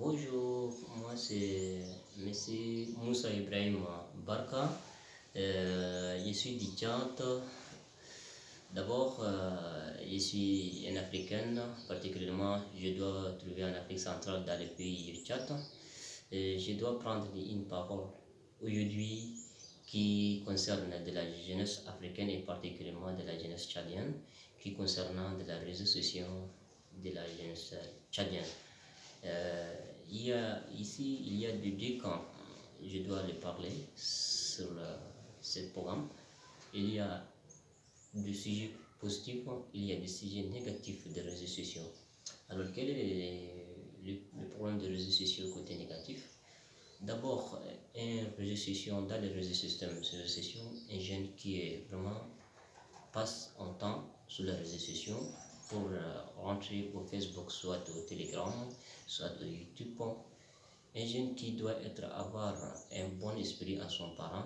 Bonjour, moi c'est Monsieur Moussa Ibrahim Barka. Je suis du Tchad. D'abord, je suis un Africain, particulièrement je dois trouver en Afrique centrale dans le pays du Tchad. Je dois prendre une parole aujourd'hui qui concerne de la jeunesse africaine et particulièrement de la jeunesse tchadienne, qui concernant de la réseau social de la jeunesse tchadienne. Il y a deux camps, je dois le parler sur ce programme. Il y a des sujets positifs, il y a des sujets négatifs des réseaux sociaux. Alors, quel est le problème des réseaux sociaux côté négatif? D'abord, un réseau social, dans les réseaux sociaux, un jeune qui est vraiment passe un temps sur les réseaux sociaux pour rentrer au Facebook, soit au Telegram, soit au YouTube. Un jeune qui doit avoir un bon esprit en son parent,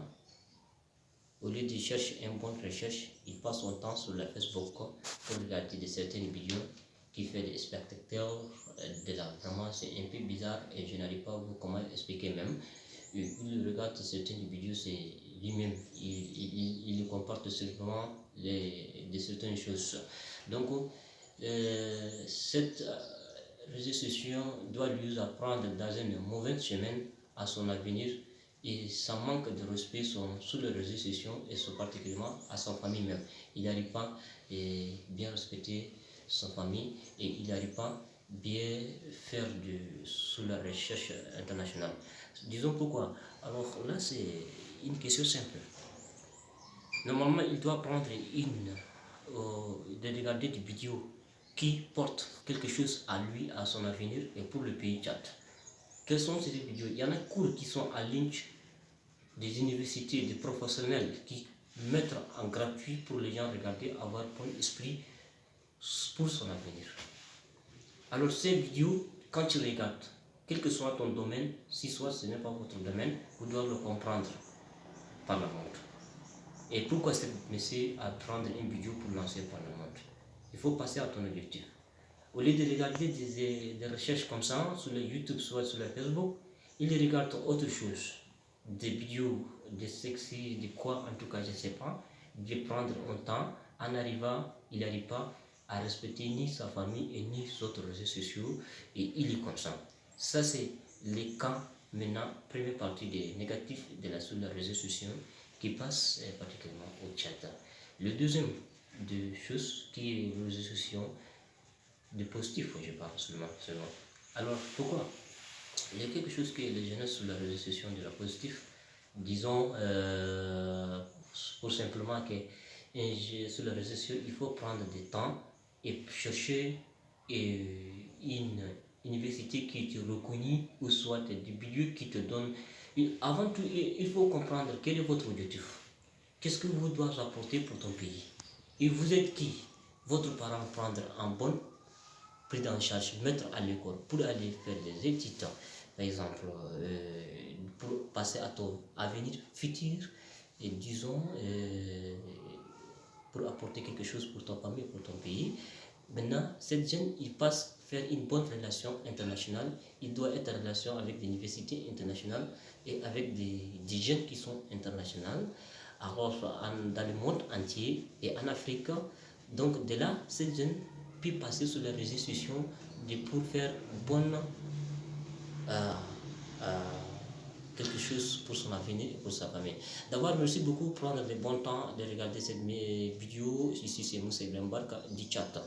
au lieu de chercher une bonne recherche, il passe son temps sur le Facebook pour regarder de certaines vidéos qui fait des spectateurs de là. Vraiment, c'est un peu bizarre et je n'arrive pas à vous comment expliquer même. Il regarde certaines vidéos, c'est lui-même, il comporte sûrement de certaines choses. Donc, cette réseau social doit lui apprendre dans une mauvaise chemin à son avenir et ça manque de respect sur les réseaux sociaux et particulièrement à sa famille même. Il n'arrive pas à bien respecter sa famille et il n'arrive pas bien faire sur la recherche internationale. Disons pourquoi. Alors là, c'est une question simple. Normalement, il doit prendre de regarder des vidéos qui portent quelque chose à lui, à son avenir et pour le pays Tchad. Quelles sont ces vidéos? Il y en a cours qui sont en ligne des universités, des professionnels qui mettent en gratuit pour les gens regarder, avoir bon esprit pour son avenir. Alors ces vidéos, quand tu regardes, quel que soit ton domaine, si soit ce n'est pas votre domaine, vous devez le comprendre par le monde. Et pourquoi cette monsieur à prendre une vidéo pour lancer par le monde? Il faut passer à ton objectif. Au lieu de regarder des recherches comme ça sur le YouTube, soit sur le Facebook, il regarde autre chose. Des vidéos, des sexy, de quoi en tout cas, je ne sais pas, de prendre un temps, en arrivant, il n'arrive pas à respecter ni sa famille et ni les autres réseaux sociaux et il est comme ça. Ça, c'est les cas maintenant, première partie des négatifs sur les réseaux sociaux qui passent particulièrement au Tchad. Le deuxième de choses qui est les réseaux sociaux, de positif, je parle seulement. Alors, pourquoi? Il y a quelque chose que les jeunes sur la réseau sociaux de la positif, disons, pour simplement que sur les réseaux sociaux, il faut prendre du temps et chercher une université qui te reconnaît ou soit des vidéos qui te donnent. Avant tout, il faut comprendre quel est votre objectif. Qu'est-ce que vous devez apporter pour ton pays? Et vous êtes qui? Votre parent prendre en bonne prise en charge, mettre à l'école pour aller faire des études, par exemple, pour passer à ton avenir futur, et disons, pour apporter quelque chose pour ton famille, pour ton pays. Maintenant, cette jeune, il passe faire une bonne relation internationale, il doit être en relation avec des universités internationales et avec des jeunes qui sont internationaux, alors dans le monde entier et en Afrique. Donc de là, cette jeune peut passer sur les réseaux sociaux pour faire bonne quelque chose pour son avenir et pour sa famille. D'abord, merci beaucoup pour prendre le bon temps de regarder cette vidéo. Ici, c'est Moussa Ibrahim Barka du Tchad.